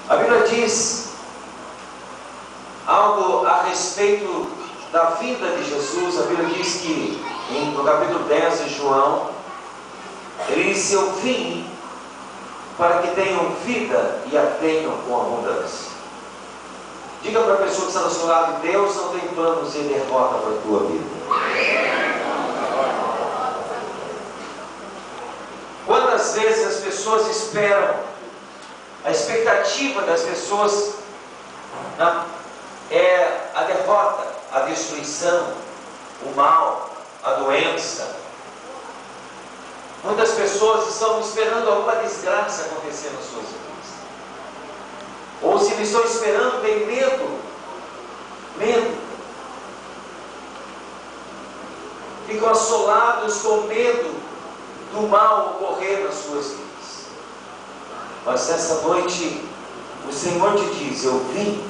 A Bíblia diz algo a respeito da vida de Jesus. A Bíblia diz que no capítulo 10 de João, ele disse: eu vim para que tenham vida e a tenham com abundância. Diga para a pessoa que está do seu lado: Deus não tem planos de derrota para a tua vida. Quantas vezes as pessoas esperam, a expectativa das pessoas é a derrota, a destruição, o mal, a doença. Muitas pessoas estão esperando alguma desgraça acontecer nas suas vidas. Ou se não estão esperando, tem medo. Ficam assolados com medo do mal ocorrer nas suas vidas. Mas nessa noite, o Senhor te diz: eu vim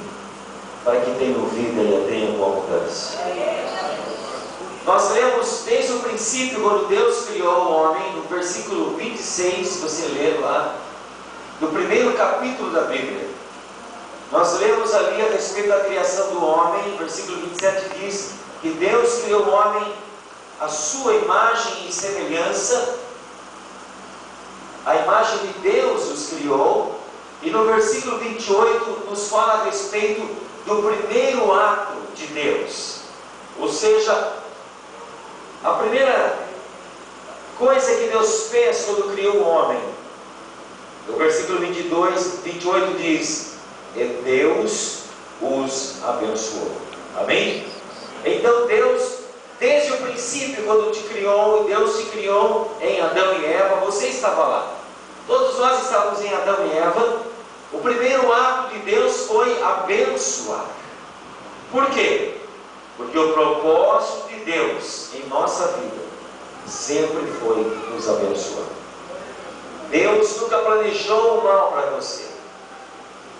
para que tenham vida e a tenham com abundância. Nós lemos desde o princípio, quando Deus criou o homem, no versículo 26, se você ler lá, do primeiro capítulo da Bíblia. Nós lemos ali a respeito da criação do homem. Versículo 27 diz que Deus criou o homem à sua imagem e semelhança. A imagem de Deus os criou. E no versículo 28 nos fala a respeito do primeiro ato de Deus. Ou seja, a primeira coisa que Deus fez quando criou o homem. No versículo 28 diz: e Deus os abençoou. Amém? Então Deus, desde o princípio, quando te criou, Deus te criou em Adão e Eva. Você estava lá. Todos nós estávamos em Adão e Eva. O primeiro ato de Deus foi abençoar. Por quê? Porque o propósito de Deus em nossa vida sempre foi nos abençoar. Deus nunca planejou o mal para você.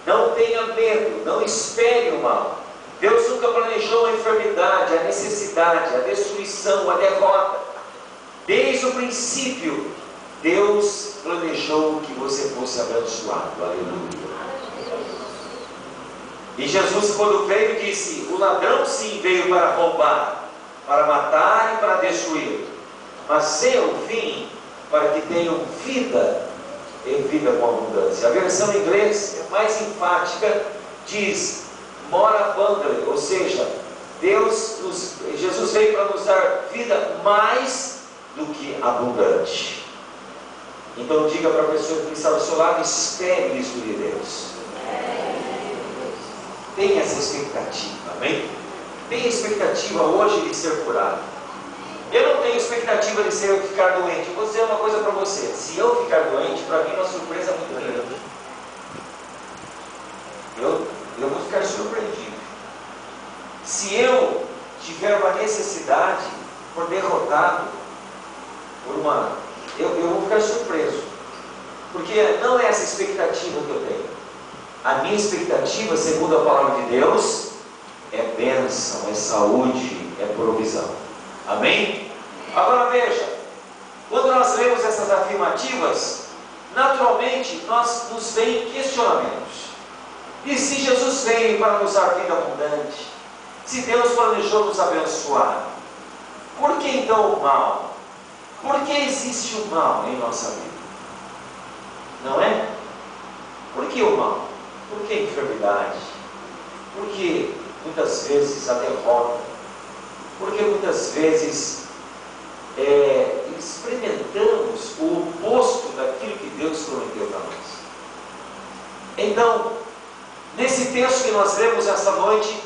Não tenha medo, não espere o mal. Deus nunca planejou a enfermidade, a necessidade, a destruição, a derrota. Desde o princípio, Deus planejou que você fosse abençoado. Aleluia. E Jesus, quando veio, disse: o ladrão sim veio para roubar, para matar e para destruir, mas eu vim para que tenham vida e vida com abundância. A versão em inglês mais enfática diz more abundantly, ou seja, Jesus veio para nos dar vida mais do que abundante. Então diga para a pessoa que está ao seu lado: espere isso de Deus. Tenha essa expectativa, amém? Tenha expectativa hoje de ser curado. Eu não tenho expectativa de ficar doente. Vou dizer uma coisa para você: se eu ficar doente, para mim é uma surpresa muito grande. Eu vou ficar surpreendido. Se eu tiver uma necessidade, for derrotado eu vou ficar surpreso, porque não é essa expectativa que eu tenho. A minha expectativa, segundo a palavra de Deus, é bênção, é saúde, é provisão. Amém? Agora veja, quando nós lemos essas afirmativas, naturalmente nos vem questionamentos. E se Jesus veio para nos dar vida abundante? Se Deus planejou nos abençoar, por que então o mal? Por que existe o mal em nossa vida? Não é? Por que o mal? Por que a enfermidade? Por que muitas vezes a derrota? Por que muitas vezes experimentamos o oposto daquilo que Deus prometeu para nós? Então, nesse texto que nós lemos esta noite,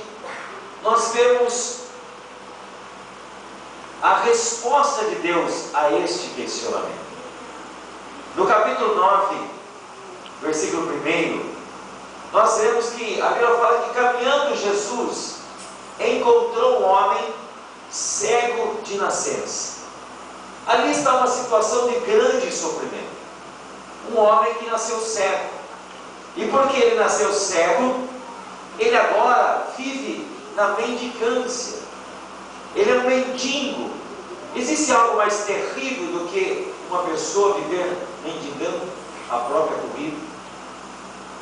nós vemos a resposta de Deus a este questionamento. No capítulo 9, versículo 1, nós vemos que a Bíblia fala que, caminhando, Jesus encontrou um homem cego de nascença. Ali está uma situação de grande sofrimento. Um homem que nasceu cego. E porque ele nasceu cego, ele agora vive na mendicância. Ele é um mendigo. Existe algo mais terrível do que uma pessoa viver mendigando a própria comida?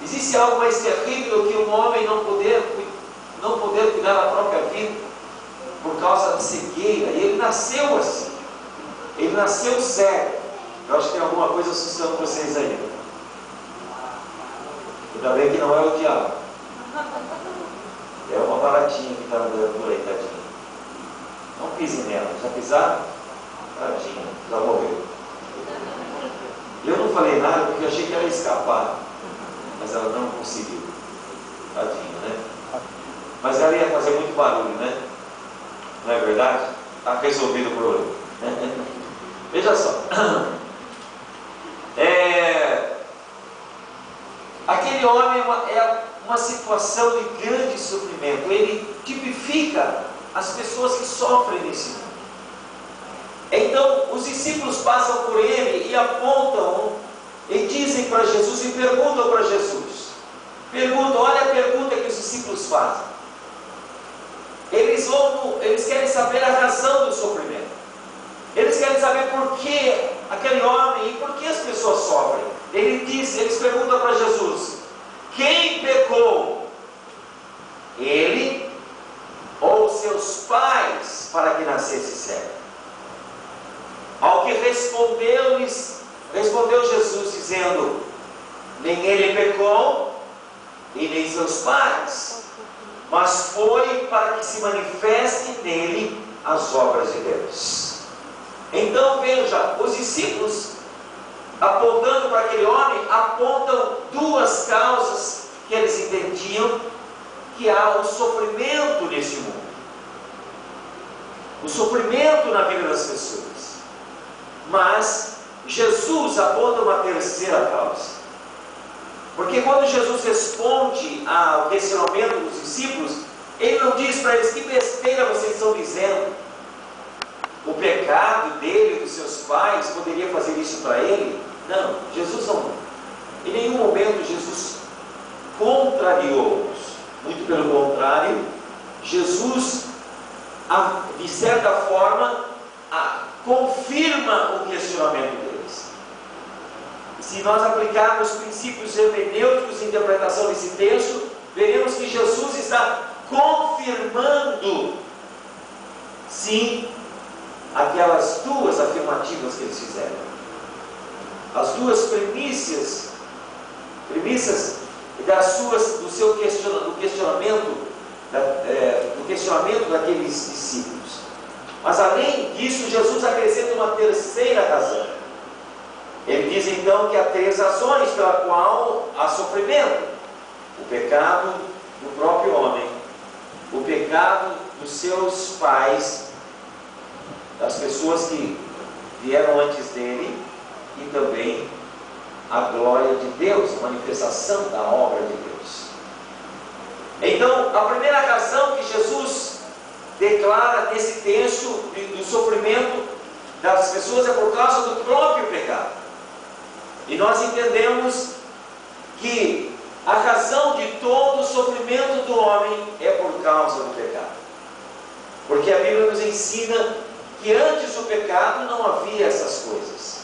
Existe algo mais terrível do que um homem não poder cuidar da própria vida por causa da cegueira? E ele nasceu assim. Ele nasceu cego. Eu acho que tem alguma coisa assustando vocês aí. Ainda bem que não é o diabo. É uma baratinha que está andando por aí, tadinha. Não pisem nela. Já pisaram? Tadinha, já morreu. Eu não falei nada porque eu achei que ela ia escapar. Mas ela não conseguiu. Tadinha, né? Mas ela ia fazer muito barulho, né? Não é verdade? Está resolvido o problema. Veja só. Aquele homem é uma situação de grande sofrimento. Ele tipifica as pessoas que sofrem nesse mundo. Então, os discípulos passam por ele e apontam, e dizem para Jesus, e perguntam para Jesus. Olha a pergunta que os discípulos fazem. Eles querem saber a razão do sofrimento. Eles querem saber por que aquele homem e por que as pessoas sofrem. Eles perguntam para Jesus: quem pecou? Ele ou seus pais para que nascesse cego? Ao que respondeu Jesus dizendo: nem ele pecou e nem seus pais, mas foi para que se manifeste nele as obras de Deus. Então veja, os discípulos, apontando para aquele homem, apontam duas causas que eles entendiam que há o sofrimento nesse mundo. O sofrimento na vida das pessoas. Mas Jesus aponta uma terceira causa. Porque quando Jesus responde ao questionamento dos discípulos, ele não diz para eles: que besteira vocês estão dizendo. O pecado dele e dos seus pais poderia fazer isso para ele? Não, Jesus não. Em nenhum momento Jesus contrariou-os. Muito pelo contrário, Jesus, de certa forma, confirma o questionamento deles. Se nós aplicarmos princípios hermenêuticos de interpretação desse texto, veremos que Jesus está confirmando, sim, aquelas duas afirmativas que eles fizeram. As duas premissas do questionamento daqueles discípulos. Mas além disso, Jesus acrescenta uma terceira razão. Ele diz então que há três razões pela qual há sofrimento: o pecado do próprio homem, o pecado dos seus pais, das pessoas que vieram antes dele, e também a glória de Deus, a manifestação da obra de Deus. Então, a primeira razão que Jesus declara nesse texto do sofrimento das pessoas é por causa do próprio pecado. E nós entendemos que a razão de todo o sofrimento do homem é por causa do pecado. Porque a Bíblia nos ensina que antes do pecado não havia essas coisas.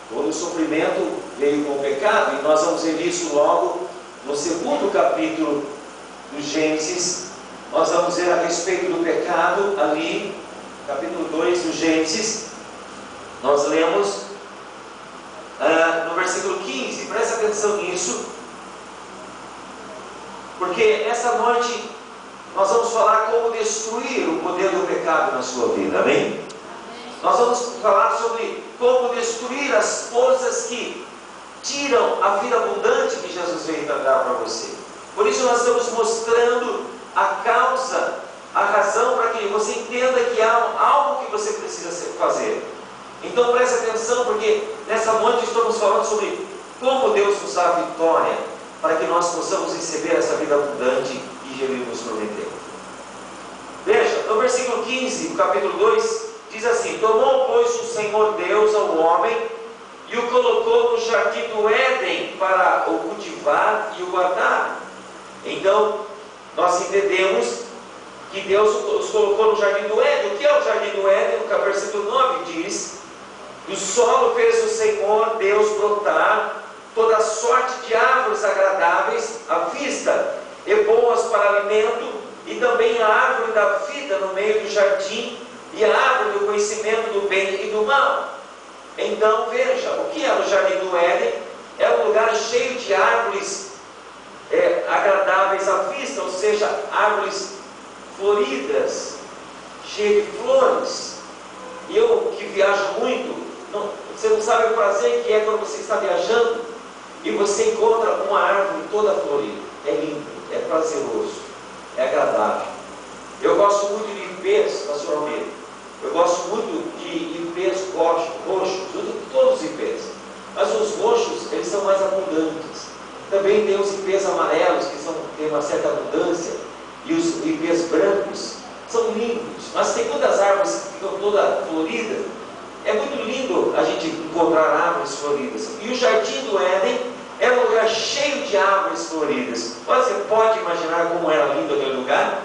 Todo o sofrimento veio com o pecado, e nós vamos ver isso logo no segundo capítulo do Gênesis. Nós vamos ver a respeito do pecado ali, capítulo 2 do Gênesis. Nós lemos no versículo 15, presta atenção nisso, porque essa noite nós vamos falar como destruir o poder do pecado na sua vida, amém? Nós vamos falar sobre como destruir as forças que tiram a vida abundante que Jesus veio dar para você. Por isso nós estamos mostrando a causa, a razão, para que você entenda que há algo que você precisa fazer. Então preste atenção, porque nessa noite estamos falando sobre como Deus nos dá a vitória, para que nós possamos receber essa vida abundante que Ele nos prometeu. Veja, no versículo 15, do capítulo 2, diz assim: tomou, pois, o Senhor Deus ao homem e o colocou no jardim do Éden para o cultivar e o guardar. Então, nós entendemos que Deus os colocou no jardim do Éden. O que é o jardim do Éden? No versículo 9 diz: do solo fez o Senhor Deus brotar toda sorte de árvores agradáveis à vista e boas para alimento, e também a árvore da vida no meio do jardim, e a árvore do conhecimento do bem e do mal. Então veja, o que era o jardim do Éden? É um lugar cheio de árvores agradáveis à vista, ou seja, árvores floridas, cheias de flores. E eu que viajo muito, você não sabe o prazer que é quando você está viajando e você encontra uma árvore toda florida. É lindo, é prazeroso, é agradável. Eu gosto muito de ipês, pastor Almeida. Eu gosto muito de ipês roxos, todos os ipês. Mas os roxos, eles são mais abundantes. Também tem os ipês amarelos, que têm uma certa abundância. E os ipês brancos são lindos. Mas tem muitas árvores que ficam todas floridas. É muito lindo a gente encontrar árvores floridas. E o jardim do Éden era um lugar cheio de árvores floridas. Você pode imaginar como era lindo aquele lugar?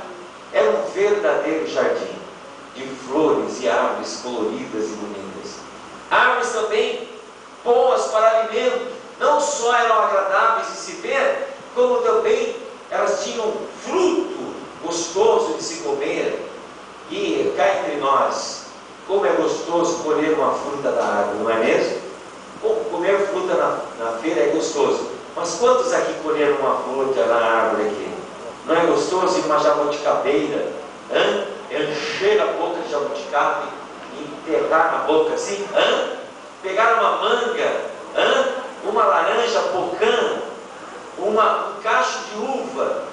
Era um verdadeiro jardim de flores e árvores coloridas e bonitas. Árvores também boas para alimento. Não só eram agradáveis de se ver, como também elas tinham fruto gostoso de se comer. E cá entre nós, como é gostoso colher uma fruta da árvore, não é mesmo? Comer fruta na feira é gostoso. Mas quantos aqui colheram uma fruta na árvore aqui? Não é gostoso ir uma jabuticabeira, encher a boca de jabuticaba e enterrar na boca assim? Pegar uma manga, uma laranja pocã, um cacho de uva.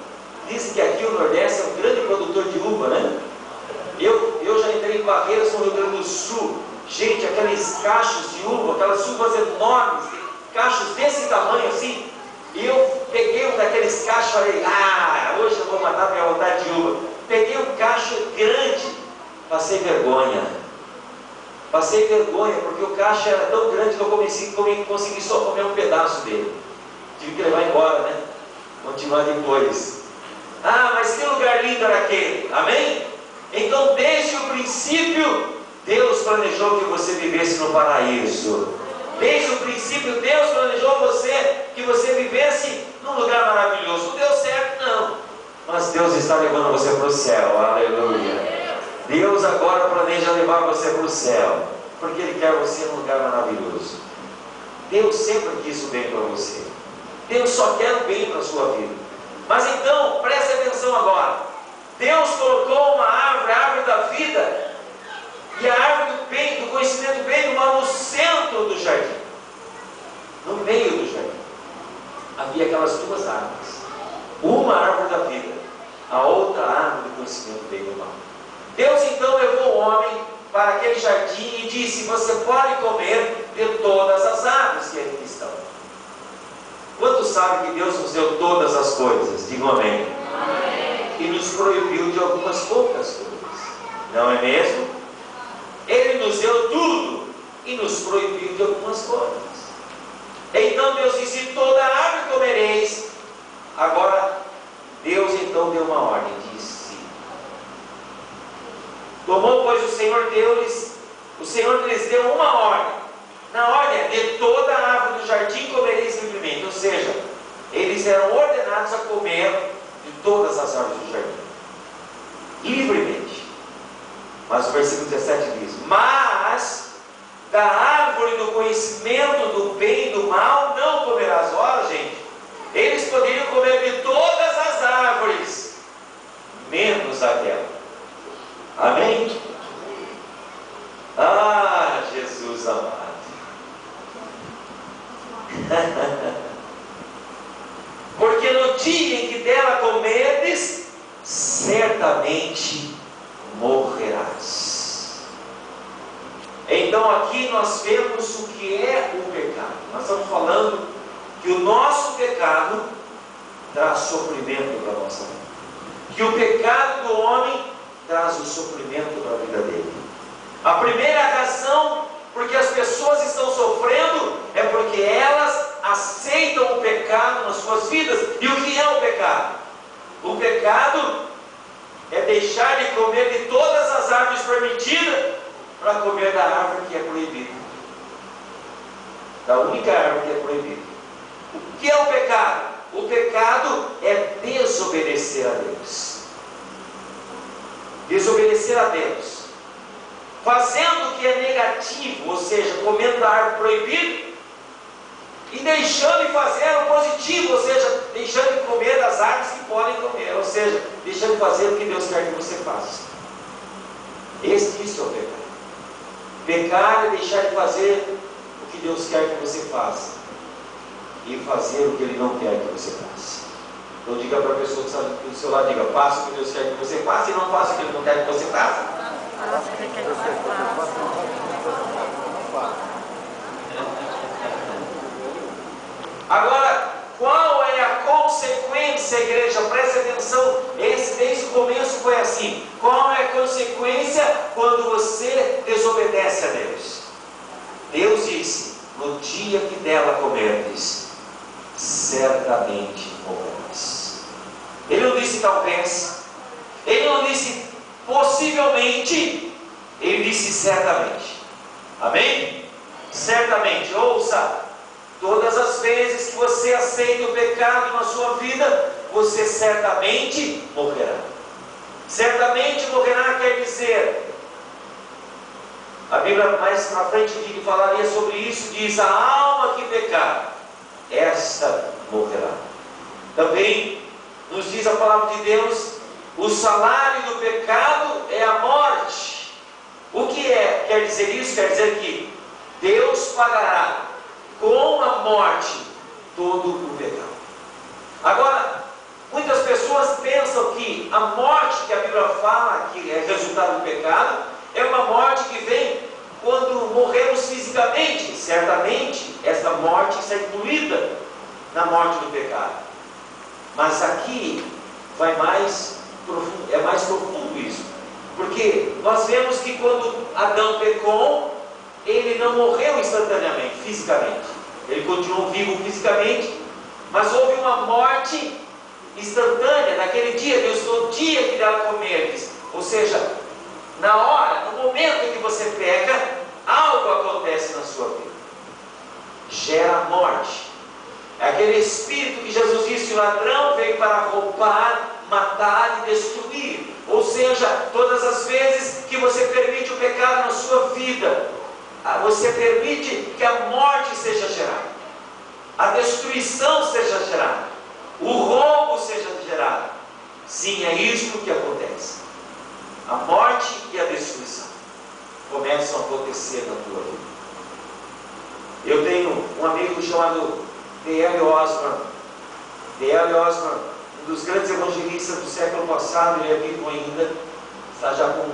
Dizem que aqui o Nordeste é um grande produtor de uva, né? Eu já entrei em Barreiras, no Rio Grande do Sul. Gente, aqueles cachos de uva, aquelas uvas enormes, cachos desse tamanho assim. E eu peguei um daqueles cachos e falei, hoje eu vou matar minha vontade de uva. Peguei um cacho grande, passei vergonha. Passei vergonha, porque o cacho era tão grande que eu consegui só comer um pedaço dele. Tive que levar embora, né? Continuar depois. Mas que lugar lindo era aquele, amém? Então, desde o princípio, Deus planejou que você vivesse no paraíso. Desde o princípio, Deus planejou que você vivesse num lugar maravilhoso. Não deu certo, não. Mas Deus está levando você para o céu, aleluia. Deus agora planeja levar você para o céu, porque Ele quer você num lugar maravilhoso. Deus sempre quis o bem para você. Deus só quer o bem para a sua vida. Mas então, preste atenção agora. Deus colocou uma árvore, a árvore da vida, e a árvore do bem, do conhecimento do bem e do mal no centro do jardim. No meio do jardim. Havia aquelas duas árvores. Uma árvore da vida, a outra árvore do conhecimento do bem e do mal. Deus então levou o homem para aquele jardim e disse: você pode comer de todas as árvores que aqui estão. Quantos sabem que Deus nos deu todas as coisas? Digam amém. Amém. E nos proibiu de algumas poucas coisas. Não é mesmo? Ele nos deu tudo e nos proibiu de algumas coisas. Então Deus disse: toda árvore comereis. Agora Deus então deu uma ordem, disse: tomou, pois, o Senhor lhes deu uma ordem. Na ordem, de toda a árvore do jardim comereis livremente. Ou seja, eles eram ordenados a comer de todas as árvores do jardim, livremente. Mas o versículo 17 diz: mas da árvore do conhecimento do bem e do mal não comerás. Ora, gente, eles poderiam comer de todas as árvores, menos aquela. Amém? Jesus amado. Porque no dia em que dela comerdes, certamente morrerás. Então aqui nós vemos o que é o pecado. Nós estamos falando que o nosso pecado traz sofrimento para a nossa vida. Que o pecado do homem traz o sofrimento para a vida dele. A primeira razão porque as pessoas estão sofrendo é porque elas aceitam o pecado nas suas vidas. E o que é o pecado? O pecado é deixar de comer de todas as árvores permitidas para comer da árvore que é proibida. Da única árvore que é proibida. O que é o pecado? O pecado é desobedecer a Deus. Desobedecer a Deus. Fazendo o que é negativo, ou seja, comendo a árvore proibida, e deixando de fazer o positivo, ou seja, deixando de comer das árvores que podem comer, ou seja, deixando de fazer o que Deus quer que você faça. Isso é o pecado. Pecar é deixar de fazer o que Deus quer que você faça e fazer o que Ele não quer que você faça. Então diga para a pessoa que está do seu lado, diga, faça o que Deus quer que você faça e não faça o que Ele não quer que você faça. Faça o que Ele quer que você faça. Agora, qual é a consequência, igreja? Preste atenção, desde o começo foi assim. Qual é a consequência quando você desobedece a Deus? Deus disse, no dia que dela comerdes, certamente morrerás. Ele não disse talvez, ele não disse possivelmente, ele disse certamente. Amém? Certamente, ouça. Todas as vezes que você aceita o pecado na sua vida, você certamente morrerá. Certamente morrerá quer dizer, a Bíblia mais para frente que falaria sobre isso, diz, a alma que pecar, esta morrerá. Também nos diz a palavra de Deus, o salário do pecado é a morte. O que é? Quer dizer isso? Quer dizer que Deus pagará com a morte todo o pecado. Agora, muitas pessoas pensam que a morte que a Bíblia fala, que é resultado do pecado, é uma morte que vem quando morremos fisicamente. Certamente, essa morte está incluída na morte do pecado. Mas aqui vai mais profundo, é mais profundo isso. Porque nós vemos que quando Adão pecou, ele não morreu instantaneamente, fisicamente. Ele continuou vivo fisicamente, mas houve uma morte instantânea naquele dia. Deus falou, o dia que dela comerdes. Ou seja, na hora, no momento em que você peca, algo acontece na sua vida. Gera morte. É aquele espírito que Jesus disse, o ladrão veio para roubar, matar e destruir. Ou seja, todas as vezes que você permite o pecado na sua vida, você permite que a morte seja gerada, a destruição seja gerada, o roubo seja gerado. Sim, é isso que acontece. A morte e a destruição começam a acontecer na tua vida. Eu tenho um amigo chamado D.L. Osborne. D.L. Osborne, um dos grandes evangelistas do século passado, ele é vivo ainda, está já com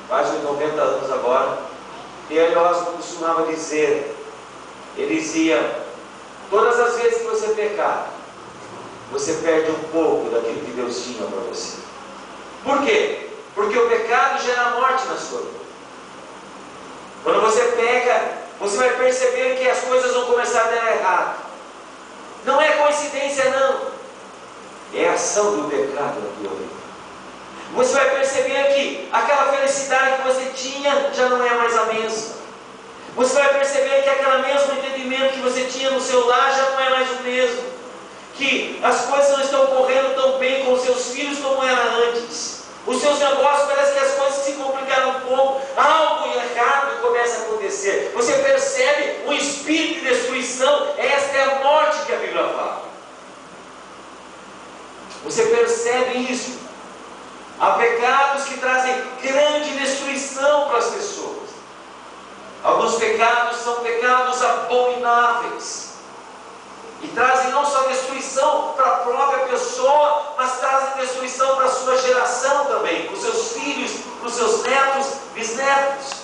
quase 90 anos agora. D.L. Osborne costumava dizer, ele dizia, todas as vezes que você pecar, você perde um pouco daquilo que Deus tinha para você. Por quê? Porque o pecado gera morte na sua vida. Quando você peca, você vai perceber que as coisas vão começar a dar errado. Não é coincidência não, é a ação do pecado na tua vida. Você vai perceber que aquela felicidade que você tinha já não é mais a mesma. Você vai perceber que aquele mesmo entendimento que você tinha no seu lar já não é mais o mesmo. Que as coisas não estão correndo tão bem com os seus filhos como era antes. Os seus negócios, parece que as coisas se complicaram um pouco. Algo errado começa a acontecer. Você percebe um espírito de destruição. Esta é a morte que a Bíblia fala. Você percebe isso. Há pecados que trazem grande destruição para as pessoas. Alguns pecados são pecados abomináveis. E trazem não só destruição para a própria pessoa, mas trazem destruição para a sua geração também, para os seus filhos, para os seus netos, bisnetos.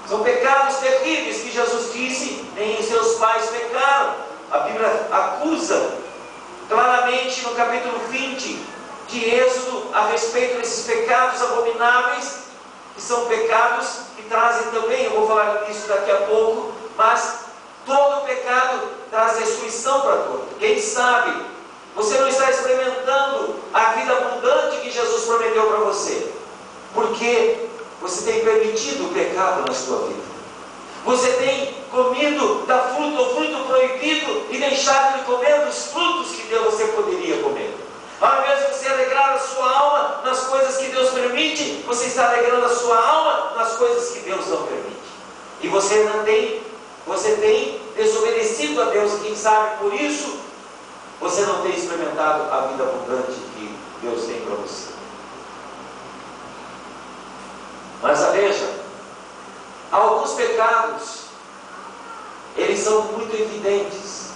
São pecados terríveis que Jesus disse, nem seus pais pecaram. A Bíblia acusa claramente no capítulo 20 de Êxodo a respeito desses pecados abomináveis, que são pecados que trazem também, eu vou falar disso daqui a pouco, mas todo pecado traz destruição para todos. Quem sabe você não está experimentando a vida abundante que Jesus prometeu para você, porque você tem permitido o pecado na sua vida. Você tem comido da fruta, o fruto proibido, e deixado de comer dos frutos que Deus você poderia comer. Ao invés de você alegrar a sua alma nas coisas que Deus permite, você está alegrando a sua alma nas coisas que Deus não permite. E você tem desobedecido a Deus, e quem sabe por isso você não tem experimentado a vida abundante que Deus tem para você. Mas veja, alguns pecados, eles são muito evidentes.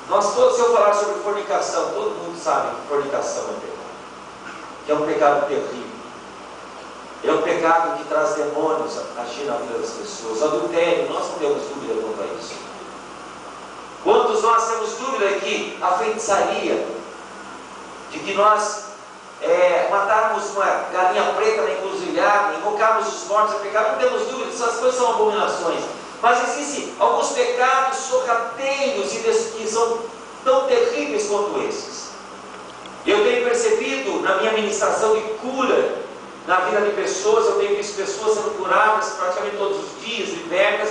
Nós todos, se eu falar sobre fornicação, todo mundo sabe que fornicação é pecado, que é um pecado terrível, é um pecado que traz demônios agir na vida das pessoas. Adultério, nós não temos dúvida quanto a isso. Quantos nós temos dúvida que a feitiçaria, de que nós matarmos uma galinha preta na encruzilhada, invocarmos os mortos é pecado? Não temos dúvida, essas coisas são abominações. Mas existem alguns pecados sorrateiros e são tão terríveis quanto esses. Eu tenho percebido na minha ministração de cura na vida de pessoas, eu tenho visto pessoas sendo curadas praticamente todos os dias, libertas,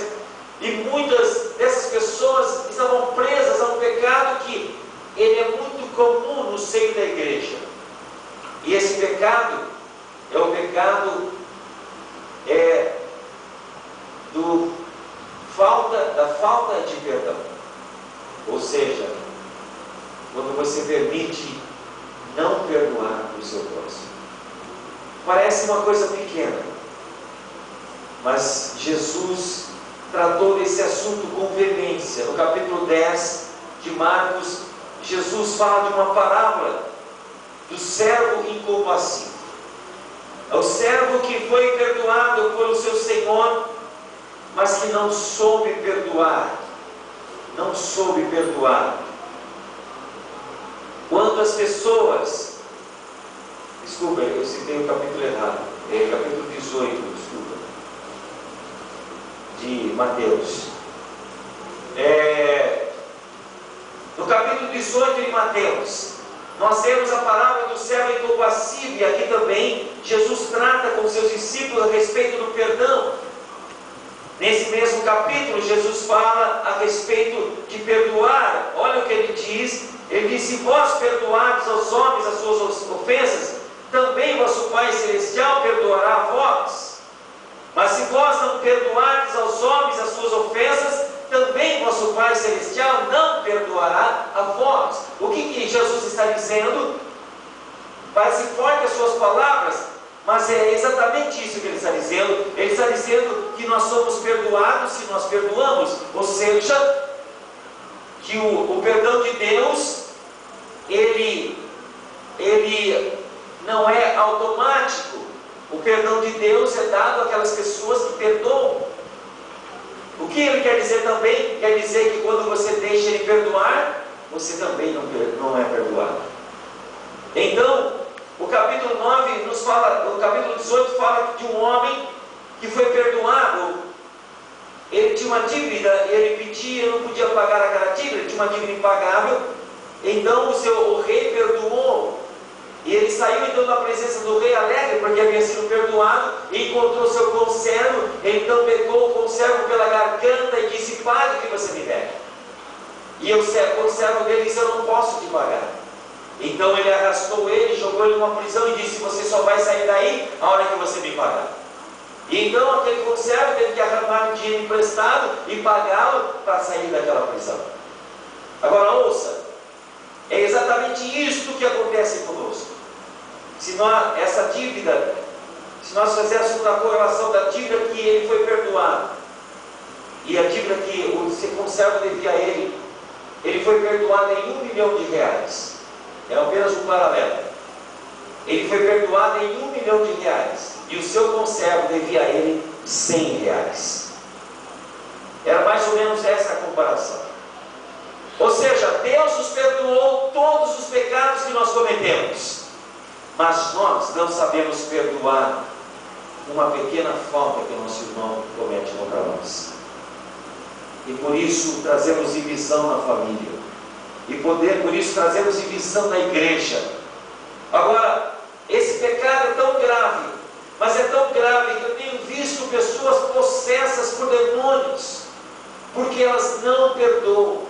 e muitas dessas pessoas estavam presas a um pecado que ele é muito comum no seio da igreja. E esse pecado é o pecado da falta de perdão. Ou seja, quando você permite não perdoar o seu próximo. Parece uma coisa pequena, mas Jesus tratou desse assunto com veemência. No capítulo 10 de Marcos, Jesus fala de uma parábola do servo incompassível. É o servo que foi perdoado pelo seu Senhor, mas que não soube perdoar. Não soube perdoar. Quando as pessoas... Desculpa, eu citei o capítulo errado. É capítulo 18, desculpa. De Mateus. No capítulo 18 de Mateus, nós temos a parábola do servo incompassível, e aqui também Jesus trata com seus discípulos a respeito do perdão. Nesse mesmo capítulo, Jesus fala a respeito de perdoar. Olha o que ele diz. Ele diz: se vós perdoardes aos homens as suas ofensas, também vosso Pai Celestial perdoará a vós. Mas se vós não perdoardes aos homens as suas ofensas, também vosso Pai Celestial não perdoará a vós. O que Jesus está dizendo? Parece forte as suas palavras, mas é exatamente isso que ele está dizendo. Ele está dizendo que nós somos perdoados se nós perdoamos. Ou seja, que o perdão de Deus, ele não é automático. O perdão de Deus é dado àquelas pessoas que perdoam. O que ele quer dizer também? Quer dizer que quando você deixa ele perdoar, você também não é perdoado. Então, o capítulo 9 nos fala, o capítulo 18 fala de um homem que foi perdoado. Ele tinha uma dívida, ele pedia, não podia pagar aquela dívida, ele tinha uma dívida impagável. Então o rei perdoou. E ele saiu então da presença do rei alegre, porque havia sido perdoado, e encontrou seu conservo. Ele então pegou o conservo pela garganta e disse: pague o que você me deve. E o conservo dele disse: eu não posso te pagar. Então ele arrastou ele, jogou ele numa prisão e disse: você só vai sair daí a hora que você me pagar. E então aquele conservo teve que arrumar dinheiro emprestado e pagá-lo para sair daquela prisão. Agora ouça, é exatamente isto que acontece conosco. Se essa dívida, se nós fizéssemos a correlação da dívida que ele foi perdoado e a dívida que o conservo devia a ele foi perdoado em R$1 milhão. É apenas um paralelo. Ele foi perdoado em R$1 milhão e o seu conservo devia a ele R$100. Era mais ou menos essa a comparação. Ou seja, Deus nos perdoou todos os pecados que nós cometemos, mas nós não sabemos perdoar uma pequena falta que o nosso irmão comete contra nós. E por isso trazemos divisão na família. E por isso trazemos divisão na igreja. Agora, esse pecado é tão grave, mas é tão grave que eu tenho visto pessoas possessas por demônios. porque elas não perdoam.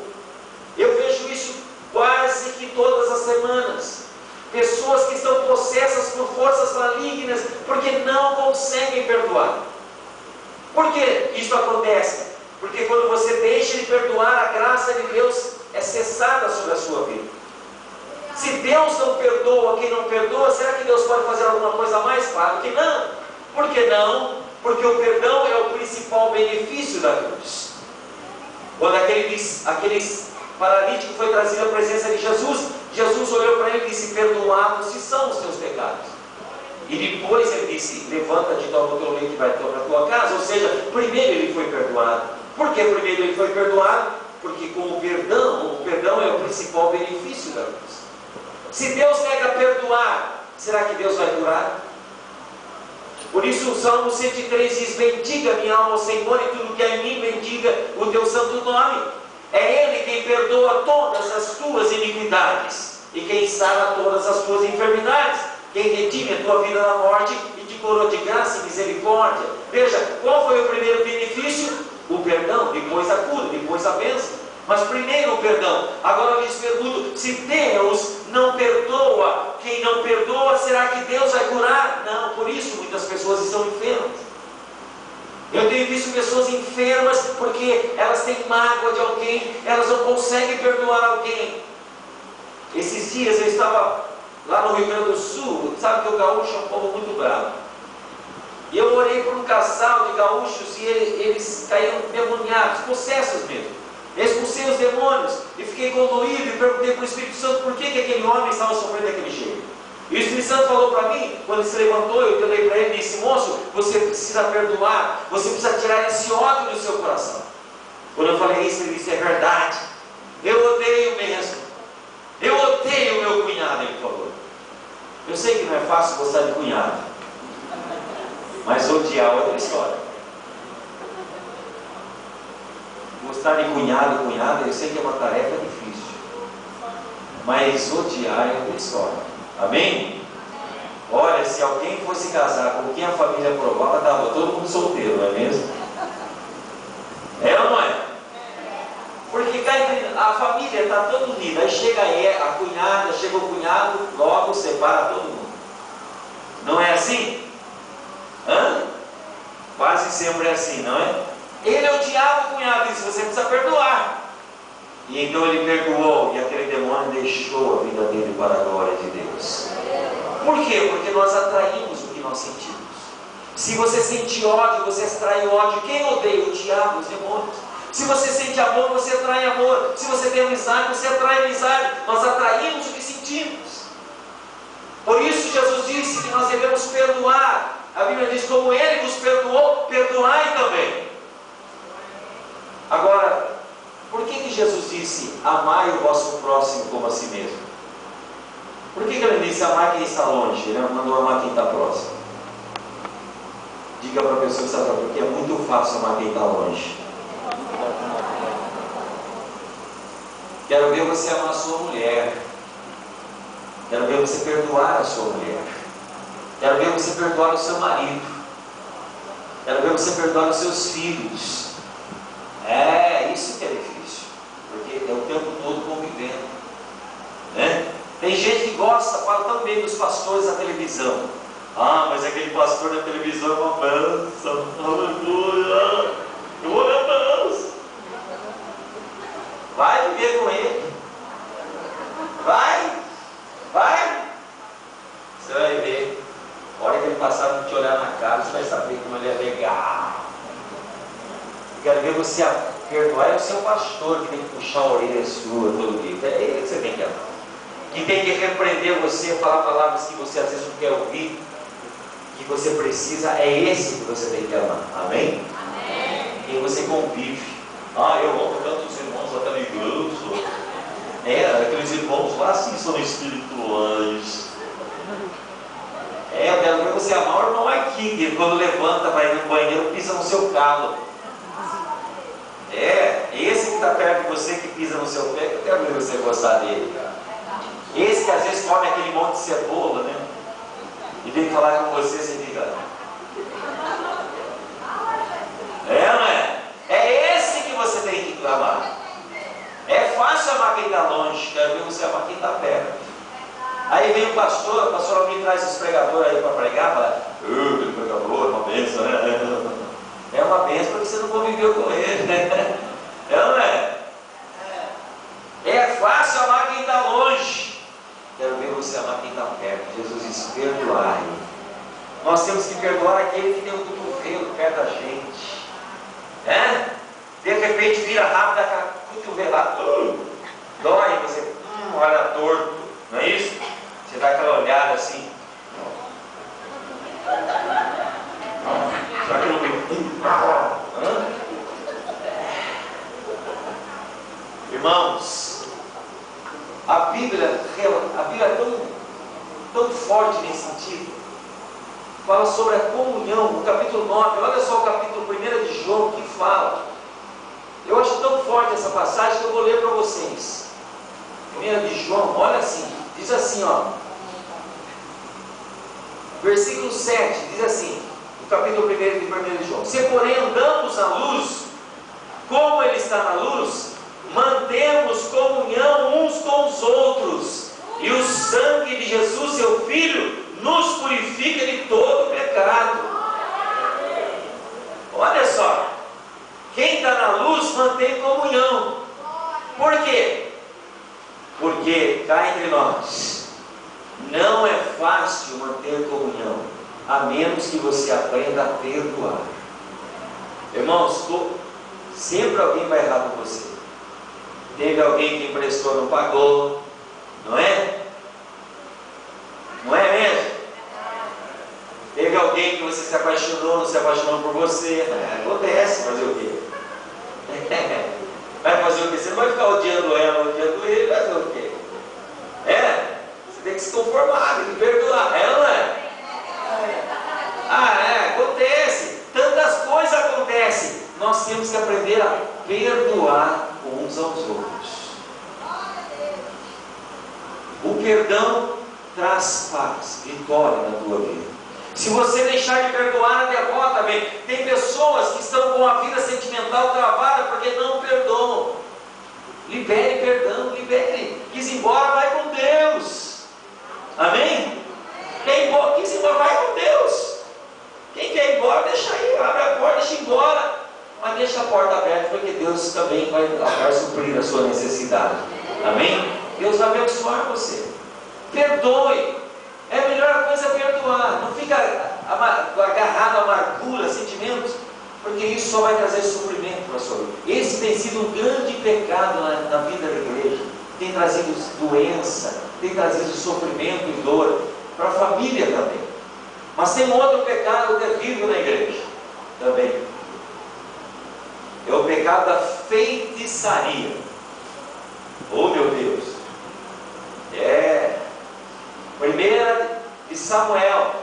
Eu vejo isso quase que todas as semanas. Pessoas que estão possessas por forças malignas, porque não conseguem perdoar. Por que isso acontece? Porque quando você deixa de perdoar, a graça de Deus é cessada sobre a sua vida. Se Deus não perdoa quem não perdoa, será que Deus pode fazer alguma coisa a mais? Claro que não. Por que não? Porque o perdão é o principal benefício da cruz. Quando aquele paralítico foi trazido à presença de Jesus, Jesus olhou para ele e disse: perdoados se são os teus pecados. E depois ele disse: levanta-te, toma o teu leito e vai para a tua casa. Ou seja, primeiro ele foi perdoado. Por que primeiro ele foi perdoado? Porque com o perdão é o principal benefício da cruz. Se Deus nega perdoar, será que Deus vai curar? Por isso o Salmo 103 diz: bendiga minha alma ao Senhor, e tudo que há em mim, bendiga o teu santo nome. É Ele quem perdoa todas as tuas iniquidades e quem sara todas as tuas enfermidades, quem redime a tua vida da morte e te coroa de graça e misericórdia. Veja, qual foi o primeiro benefício? O perdão, depois a cura, depois a bênção. Mas primeiro o perdão. Agora eu lhes pergunto: se Deus não perdoa quem não perdoa, será que Deus vai curar? Não, por isso muitas pessoas estão enfermas. Eu tenho visto pessoas enfermas porque elas têm mágoa de alguém, elas não conseguem perdoar alguém. Esses dias eu estava lá no Rio Grande do Sul. Sabe que o gaúcho é um povo muito bravo. E eu orei por um casal de gaúchos e eles caíram demoniados, possessos mesmo. Expulsei os demônios e fiquei conduído e perguntei para o Espírito Santo por que aquele homem estava sofrendo daquele jeito. E o Espírito Santo falou para mim, quando ele se levantou, eu olhei para ele e disse: moço, você precisa perdoar, você precisa tirar esse ódio do seu coração. Quando eu falei isso, ele disse: é verdade, eu odeio mesmo, eu odeio o meu cunhado. Ele falou: eu sei que não é fácil gostar de cunhado, mas odiar é outra história. Gostar de cunhado e cunhada, eu sei que é uma tarefa difícil, mas odiar é outra história. Amém? Olha, se alguém fosse casar com quem a família aprovava, estava todo mundo solteiro, não é mesmo? É ou não é? Porque a família está toda unida. Aí chega a cunhada, chega o cunhado, logo separa todo mundo. Não é assim? Quase sempre é assim, não é? Ele odiava o cunhado e disse: você precisa perdoar. E então ele perdoou, e aquele demônio deixou a vida dele para a glória de Deus. Por quê? Porque nós atraímos o que nós sentimos. Se você sente ódio, você atrai ódio. Quem odeia? O diabo, os demônios. Se você sente amor, você atrai amor. Se você tem amizade, você atrai amizade. Nós atraímos o que sentimos. Por isso Jesus disse que nós devemos perdoar. A Bíblia diz: como Ele nos perdoou, perdoai também. Agora, por que Jesus disse: amai o vosso próximo como a si mesmo? Por que ele disse: amai quem está longe? Ele mandou amar quem está próximo. Diga para a pessoa que está falando, porque é muito fácil amar quem está longe. Quero ver você amar a sua mulher. Quero ver você perdoar a sua mulher. Quero ver você perdoar o seu marido. Quero ver você perdoar os seus filhos. É isso que é difícil, porque é o tempo todo convivendo, né? Tem gente que gosta, fala tão bem dos pastores da televisão. Ah, mas aquele pastor da televisão é uma bênção, aleluia, glória a Deus. Vai viver com ele, vai, você vai ver. A hora que ele passar a te olhar na cara, você vai saber como ele é legal. Quero ver você perdoar. É o seu pastor que tem que puxar a orelha sua todo dia. É ele que você tem que amar. Que tem que repreender você, falar palavras que você às vezes não quer ouvir, que você precisa. É esse que você tem que amar. Amém? Amém. E você convive. Ah, eu amo tantos irmãos daquela igreja. Aqueles irmãos lá assim são espirituais. Eu quero ver você amar o irmão aqui, que quando levanta, vai no banheiro, pisa no seu calo. Esse que está perto de você, que pisa no seu pé, eu quero ver você gostar dele. Esse que às vezes come aquele monte de cebola, né? E vem falar com você, você fica... não é? É esse que você tem amar. É fácil amar quem está longe, quero ver você amar quem está perto. Aí vem o pastor me traz os pregadores aí para pregar, fala, aquele pregador é uma bênção, né? É uma bênção porque você não conviveu com ele, né? Não é? É fácil amar quem está longe. Quero ver você amar quem está perto. Jesus disse, perdoai. Nós temos que perdoar aquele que tem um cotovelo perto da gente. De repente vira rápido aquela cotovelada. Dói, você olha torto. Não é isso? Você dá aquela olhada assim. Será que eu não me... Irmãos, a Bíblia é tão forte nesse sentido. Fala sobre a comunhão, no capítulo 9, olha só o capítulo 1 de João que fala. Eu acho tão forte essa passagem que eu vou ler para vocês. 1 de João, olha assim, diz assim, ó. Versículo 7, diz assim, no capítulo 1 de João. Se porém andamos na luz, como Ele está na luz, mantemos comunhão uns com os outros, e o sangue de Jesus, seu Filho, nos purifica de todo pecado. Olha só, quem está na luz mantém comunhão. Por quê? Porque cá entre nós não é fácil manter comunhão, a menos que você aprenda a perdoar. Irmãos, sempre alguém vai errar com você. Teve alguém que emprestou, não pagou, não é? Não é mesmo? Teve alguém que você se apaixonou, não se apaixonou por você. Acontece, fazer o quê? Vai fazer o quê? Você não vai ficar odiando ela, odiando ele, vai fazer o quê? Você tem que se conformar, tem que perdoar. É ou não é? Acontece. Tantas coisas acontecem. Nós temos que aprender a perdoar uns aos outros. O perdão traz paz, vitória na tua vida. Se você deixar de perdoar, a derrota vem. Tem pessoas que estão com a vida sentimental travada porque não perdoam. Libere perdão, libere. Quis ir embora, vai com Deus. Amém? Quis ir embora, vai com Deus. Quem quer ir embora, deixa aí, abre a porta, deixa ir embora. Mas deixa a porta aberta, porque Deus também vai suprir a sua necessidade. Amém? Deus vai abençoar você. Perdoe. É a melhor coisa perdoar. Não fica agarrado a amargura, sentimentos, porque isso só vai trazer sofrimento para a sua vida. Esse tem sido um grande pecado na vida da igreja. Tem trazido doença, tem trazido sofrimento e dor para a família também. Mas tem um outro pecado terrível na igreja também. É o pecado da feitiçaria. Oh, meu Deus! 1 de Samuel.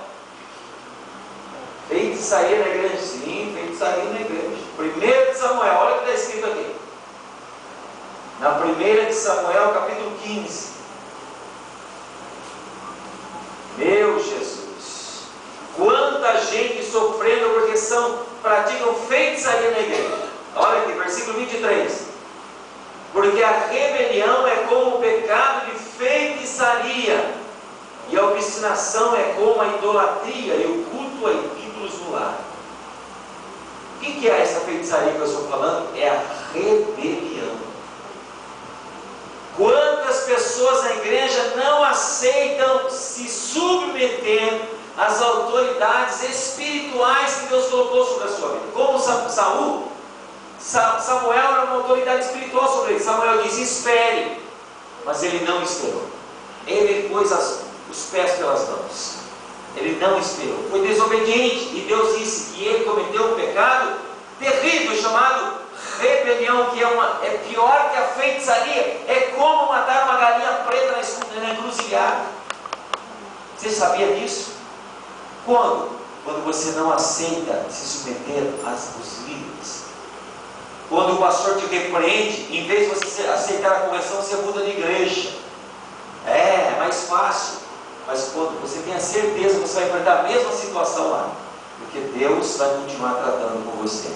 Feitiçaria na igreja? Sim, feitiçaria na igreja. 1 de Samuel, olha o que está escrito aqui. Na 1 de Samuel, capítulo 15. Meu Jesus! Quanta gente sofrendo porque praticam feitiçaria na igreja. Olha aqui, versículo 23. Porque a rebelião é como o pecado de feitiçaria, e a obstinação é como a idolatria e o culto a ídolos no lar. O que é essa feitiçaria que eu estou falando? É a rebelião. Quantas pessoas na igreja não aceitam se submeter às autoridades espirituais que Deus colocou sobre a sua vida? Como Samuel era uma autoridade espiritual sobre ele. Samuel disse, espere. Mas ele não esperou. Ele pôs os pés pelas mãos. Ele não esperou. Foi desobediente. E Deus disse que ele cometeu um pecado terrível chamado rebelião, que é pior que a feitiçaria. É como matar uma galinha preta na encruzilhada. Você sabia disso? Quando? Quando você não aceita se submeter aos líderes. Quando o pastor te repreende, em vez de você aceitar a correção, você muda de igreja. É mais fácil. Mas quando você tem a certeza que você vai enfrentar a mesma situação lá, porque Deus vai continuar tratando com você.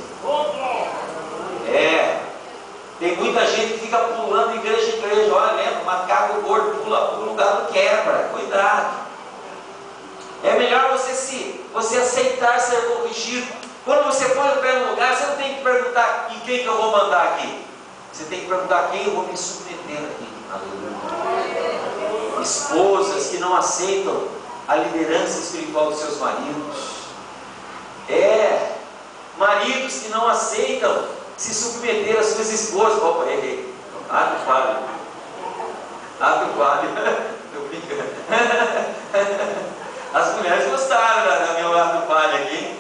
Tem muita gente que fica pulando igreja em igreja. Olha mesmo, macaco gordo pula, o galo quebra. Cuidado. É melhor você aceitar ser corrigido. Quando você põe o pé no lugar, você não tem que perguntar em quem que eu vou mandar aqui. Você tem que perguntar quem eu vou me submeter aqui. Aleluia. Esposas que não aceitam a liderança espiritual dos seus maridos. Maridos que não aceitam se submeter às suas esposas. Opa, errei. Abre o quadro. Abre o quadro. Estou brincando. As mulheres gostaram da meu ato falho aqui.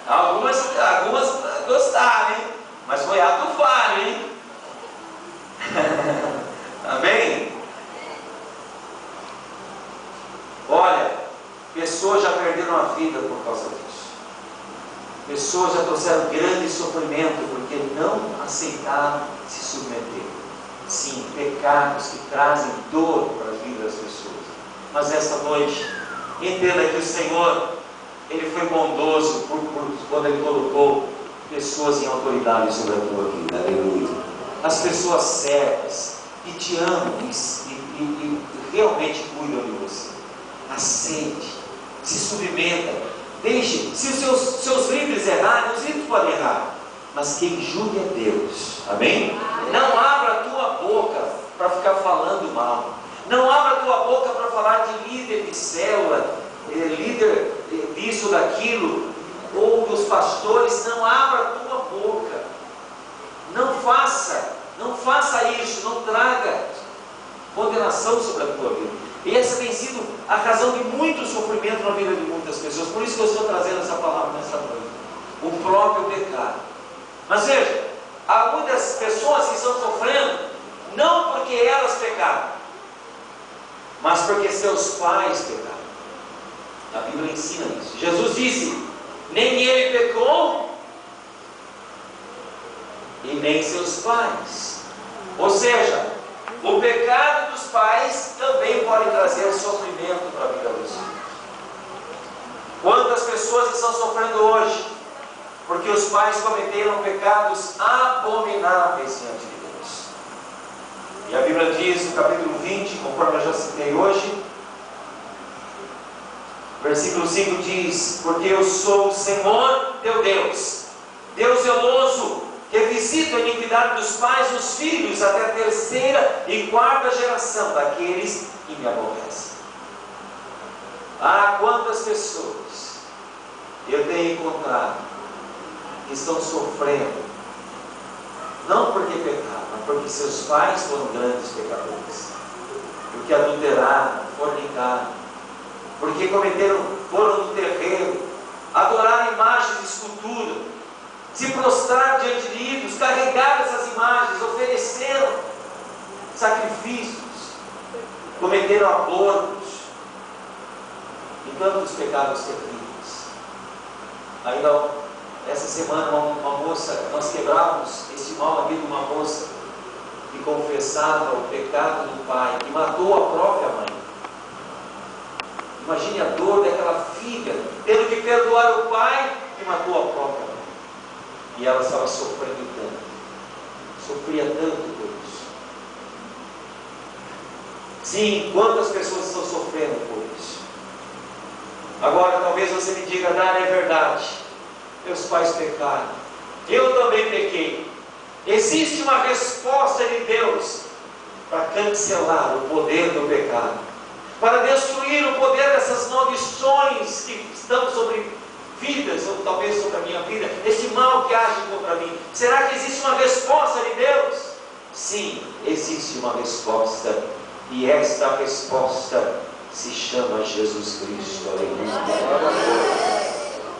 Algumas gostaram, hein? Mas foi ato falho, hein? Amém? Olha, pessoas já perderam a vida por causa disso. Pessoas já trouxeram grande sofrimento porque não aceitaram se submeter. Sim, pecados que trazem dor para a vida das pessoas. Mas esta noite, entenda que o Senhor, Ele foi bondoso quando Ele colocou pessoas em autoridade sobre a tua vida. Aleluia. As pessoas certas, que te amam e realmente cuidam de você. Aceite, se submeta, deixe. Se os seus líderes errarem, os líderes podem errar, mas quem julga é Deus. Amém? Não abra a tua boca para ficar falando mal. Não abra a tua boca para falar de líder de célula, líder disso, daquilo, ou dos pastores. Não abra a tua boca. Não faça isso. Não traga condenação sobre a tua vida. E essa tem sido a razão de muito sofrimento na vida de muitas pessoas. Por isso que eu estou trazendo essa palavra nessa noite. O próprio pecado. Mas veja, há muitas pessoas que estão sofrendo não porque elas pecaram, mas porque seus pais pecaram. A Bíblia ensina isso. Jesus disse: nem ele pecou e nem seus pais. Ou seja, o pecado dos pais também pode trazer sofrimento para a vida dos filhos. Quantas pessoas estão sofrendo hoje porque os pais cometeram pecados abomináveis diante de Deus? E a Bíblia diz no capítulo 20, conforme eu já citei hoje, versículo 5 diz: porque eu sou o Senhor teu Deus, Deus zeloso, que visita a iniquidade dos pais nos filhos até a terceira e quarta geração daqueles que me aborrecem. Ah, quantas pessoas eu tenho encontrado que estão sofrendo, não porque pecaram, mas porque seus pais foram grandes pecadores, porque adulteraram, fornicaram, porque foram no terreiro, adoraram imagens de escultura, se prostraram diante de ídolos, carregaram essas imagens, ofereceram sacrifícios, cometeram abortos e tantos pecados terríveis. Ainda essa semana uma moça, nós quebramos esse mal na vida de uma moça que confessava o pecado do pai e matou a própria mãe. Imagine a dor daquela filha tendo que perdoar o pai que matou a própria mãe. E ela estava sofrendo tanto, sofria tanto por isso. Sim, quantas pessoas estão sofrendo por isso? Agora talvez você me diga: Dara, é verdade, meus pais pecaram, eu também pequei. Existe uma resposta de Deus para cancelar o poder do pecado, para destruir o poder dessas maldições que estão sobre vidas, ou talvez sobre a minha vida, esse mal que age contra mim. Será que existe uma resposta de Deus? Sim, existe uma resposta, e esta resposta se chama Jesus Cristo. Aleluia.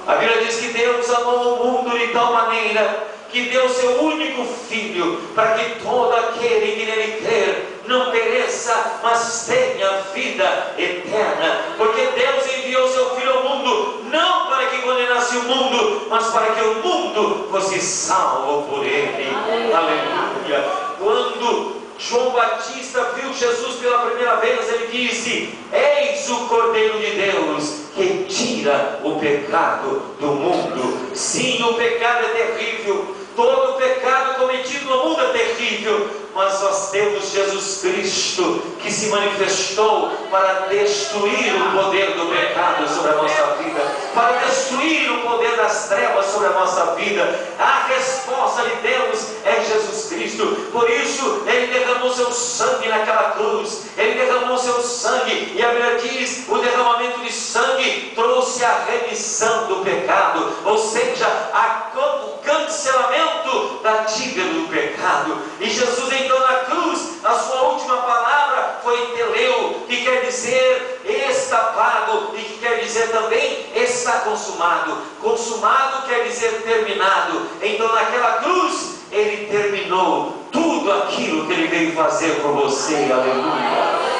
A Bíblia diz que Deus amou o mundo de tal maneira que deu seu único Filho, para que todo aquele que nele crer não pereça, mas tenha vida eterna. Porque Deus enviou seu Filho ao mundo, não para que condenasse o mundo, mas para que o mundo fosse salvo por ele. Aleluia. Quando João Batista viu Jesus pela primeira vez, ele disse: eis o Cordeiro de Deus, que tira o pecado do mundo. Sim, o pecado é terrível. Todo o pecado cometido no mundo é terrível, mas nós temos Jesus Cristo que se manifestou para destruir o poder do pecado sobre a nossa vida, para destruir o poder das trevas sobre a nossa vida. A resposta de Deus é Jesus Cristo. Por isso Ele derramou seu sangue naquela cruz. Ele derramou seu sangue, e a Bíblia diz: o derramamento de sangue trouxe a remissão do pecado, ou seja, o cancelamento da dívida do pecado. E Jesus então na cruz, a sua última palavra foi teleu, que quer dizer está pago, e que quer dizer também está consumado. Consumado quer dizer terminado. Então naquela cruz Ele terminou tudo aquilo que Ele veio fazer por você. Aleluia.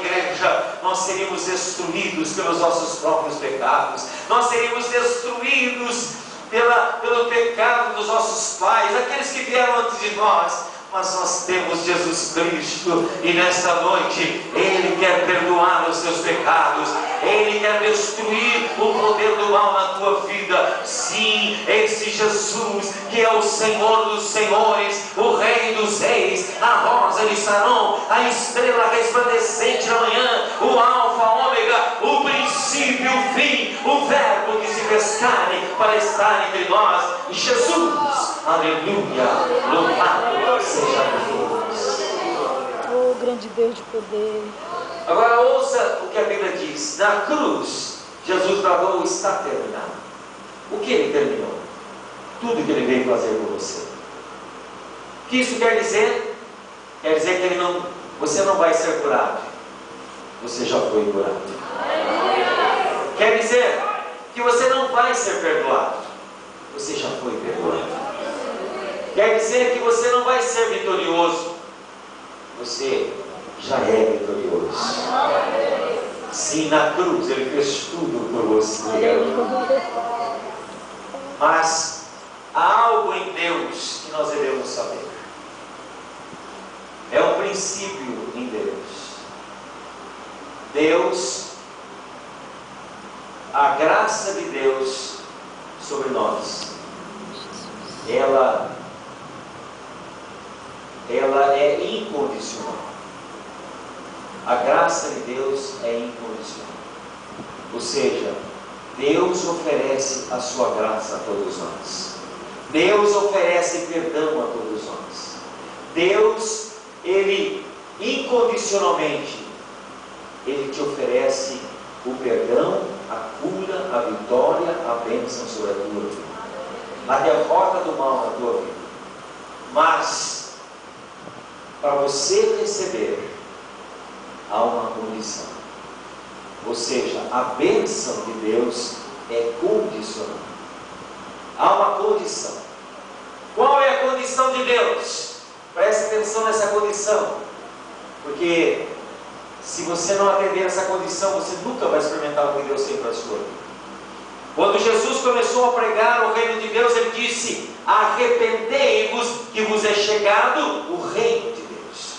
Igreja, nós seríamos destruídos pelos nossos próprios pecados, nós seríamos destruídos pelo pecado dos nossos pais, aqueles que vieram antes de nós. Mas nós temos Jesus Cristo, e nesta noite Ele quer perdoar os seus pecados, Ele quer destruir o poder do mal na tua vida. Sim, esse Jesus que é o Senhor dos senhores, o Rei dos reis, a rosa de Saron, a estrela resplandecente da manhã, o alfa, ômega, o princípio, o fim, o verbo que se fez carne para estar entre nós. Jesus, aleluia, louvado seja Deus. Oh, grande Deus de poder. Agora ouça o que a Bíblia diz. Na cruz, Jesus bradou: está terminado. O que Ele terminou? Tudo que Ele veio fazer por você. O que isso quer dizer? Quer dizer que você não vai ser curado. Você já foi curado. Quer dizer que você não vai ser perdoado. Você já foi perdoado. Quer dizer que você não vai ser vitorioso. Você já é vitorioso. Sim, na cruz Ele fez tudo por você. Mas há algo em Deus que nós devemos saber. É um princípio em Deus. Deus, a graça de Deus sobre nós, ela é incondicional. A graça de Deus é incondicional. Ou seja, Deus oferece a sua graça a todos nós. Deus oferece perdão a todos nós. Deus, Ele incondicionalmente, Ele te oferece o perdão, a cura, a vitória, a bênção sobre a tua vida, a derrota do mal na tua vida. Mas para você receber, há uma condição. Ou seja, a bênção de Deus é condicional. Há uma condição. Qual é a condição de Deus? Preste atenção nessa condição, porque se você não atender essa condição, você nunca vai experimentar o que Deus tem para a sua vida. Quando Jesus começou a pregar o reino de Deus, Ele disse: arrependei-vos, que vos é chegado o reino de Deus.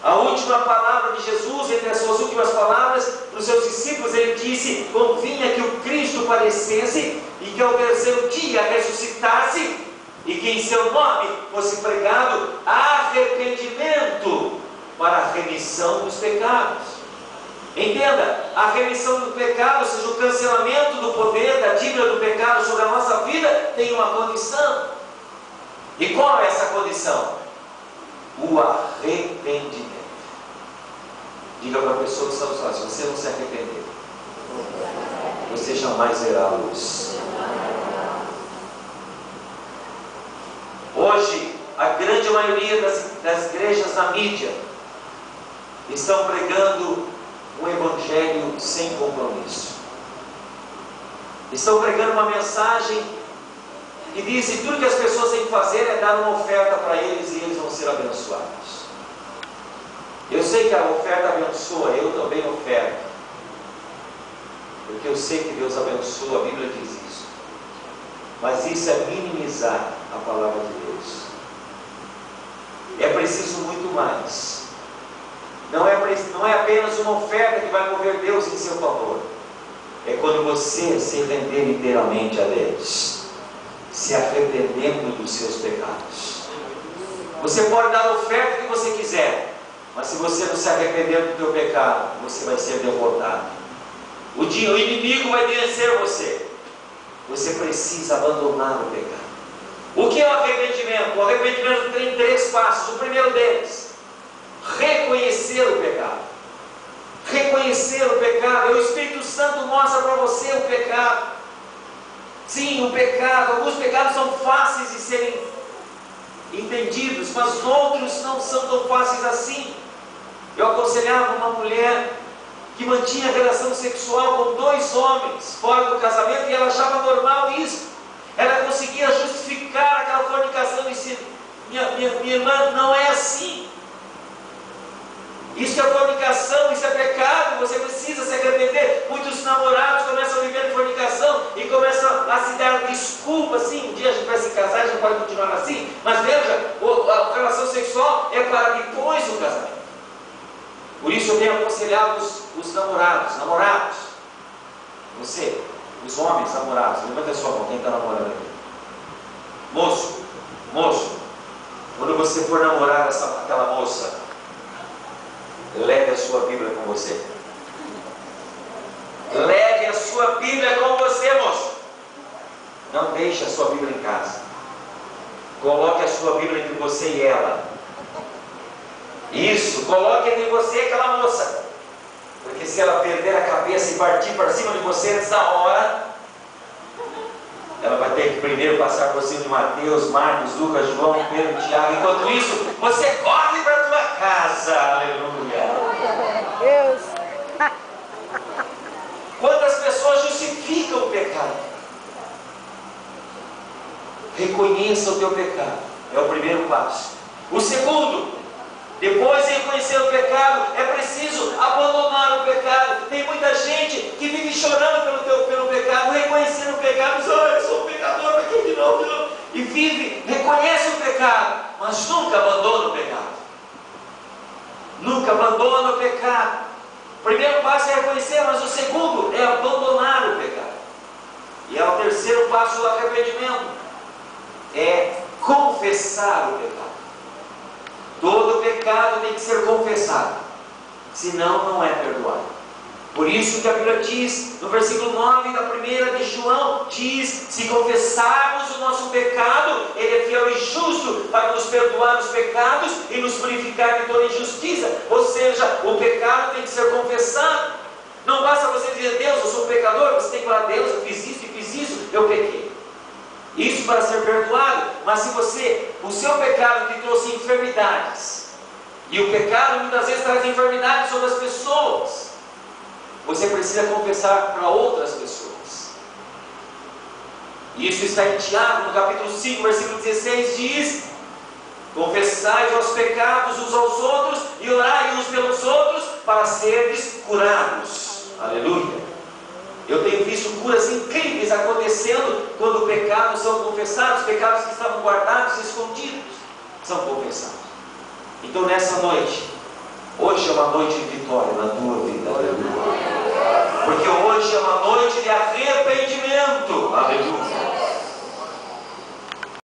A última palavra de Jesus, entre as suas últimas palavras para os seus discípulos, Ele disse: convinha que o Cristo padecesse e que ao terceiro dia ressuscitasse, e que em seu nome fosse pregado arrependimento para a remissão dos pecados. Entenda, a remissão do pecado, ou seja, o cancelamento do poder da dívida do pecado sobre a nossa vida, tem uma condição. E qual é essa condição? O arrependimento. Diga para a pessoa que está nos falando: se você não se arrepender, você jamais verá a luz. Hoje, a grande maioria das igrejas na mídia estão pregando um evangelho sem compromisso. Estão pregando uma mensagem que diz que tudo que as pessoas têm que fazer é dar uma oferta para eles e eles vão ser abençoados. Eu sei que a oferta abençoa, eu também oferto, porque eu sei que Deus abençoa, a Bíblia diz isso. Mas isso é minimizar a palavra de Deus. É preciso muito mais. Não é apenas uma oferta que vai mover Deus em seu favor. É quando você se render inteiramente a Deus. se arrependendo dos seus pecados. Você pode dar a oferta que você quiser, mas se você não se arrepender do teu pecado, você vai ser derrotado. O inimigo vai vencer você. Você precisa abandonar o pecado. O que é o arrependimento? O arrependimento tem 3 passos. O primeiro deles, reconhecer o pecado. Reconhecer o pecado. O Espírito Santo mostra para você o pecado. Sim, o pecado. Alguns pecados são fáceis de serem entendidos, mas outros não são tão fáceis assim. Eu aconselhava uma mulher que mantinha relação sexual com 2 homens fora do casamento e ela achava normal isso. Ela conseguia justificar aquela fornicação e disse: minha irmã, não é assim. Isso é fornicação, isso é pecado, você precisa se arrepender. Muitos namorados começam a viver de fornicação e começam a se dar desculpa, sim, um dia a gente vai se casar, a gente pode continuar assim, mas veja, a relação sexual é para depois do casamento. Por isso eu tenho aconselhado os namorados, você, os homens namorados, levanta a sua mão, quem está namorando aqui. Moço, quando você for namorar aquela moça, leve a sua Bíblia com você. Leve a sua Bíblia com você, moço. Não deixe a sua Bíblia em casa. Coloque a sua Bíblia entre você e ela. Isso, coloque entre você e aquela moça. Porque se ela perder a cabeça e partir para cima de você antes da hora, ela vai ter que primeiro passar por cima de Mateus, Marcos, Lucas, João, Pedro, Tiago. Enquanto isso, você corre para a tua casa. Aleluia. Deus. Quantas pessoas justificam o pecado? Reconheça o teu pecado. É o primeiro passo. O segundo, depois de reconhecer o pecado, é preciso abandonar o pecado. Tem muita gente que vive chorando pelo pecado, reconhecendo o pecado, diz: eu sou um pecador, mas de novo. E vive, reconhece o pecado, mas nunca abandona o pecado. Nunca abandona o pecado. O primeiro passo é reconhecer, mas o segundo é abandonar o pecado. E é o terceiro passo do arrependimento, é confessar o pecado. Todo pecado tem que ser confessado, senão não é perdoado. Por isso que a Bíblia diz, no versículo 9 da 1 de João, diz: se confessarmos o nosso pecado, Ele é fiel e justo para nos perdoar os pecados e nos purificar de toda injustiça. Ou seja, o pecado tem que ser confessado. Não basta você dizer: Deus, eu sou um pecador. Você tem que falar: Deus, eu fiz isso, eu pequei. Isso para ser perdoado. Mas se o seu pecado te trouxe enfermidades, e o pecado muitas vezes traz enfermidades sobre as pessoas, você precisa confessar para outras pessoas. Isso está em Tiago, no capítulo 5, versículo 16, diz: confessai os vossos pecados uns aos outros e orai uns pelos outros para seres curados. Aleluia. Eu tenho visto curas incríveis acontecendo quando pecados são confessados, pecados que estavam guardados, escondidos, são confessados. Então nessa noite, hoje é uma noite de vitória na tua vida, aleluia. Porque hoje é uma noite de arrependimento, aleluia.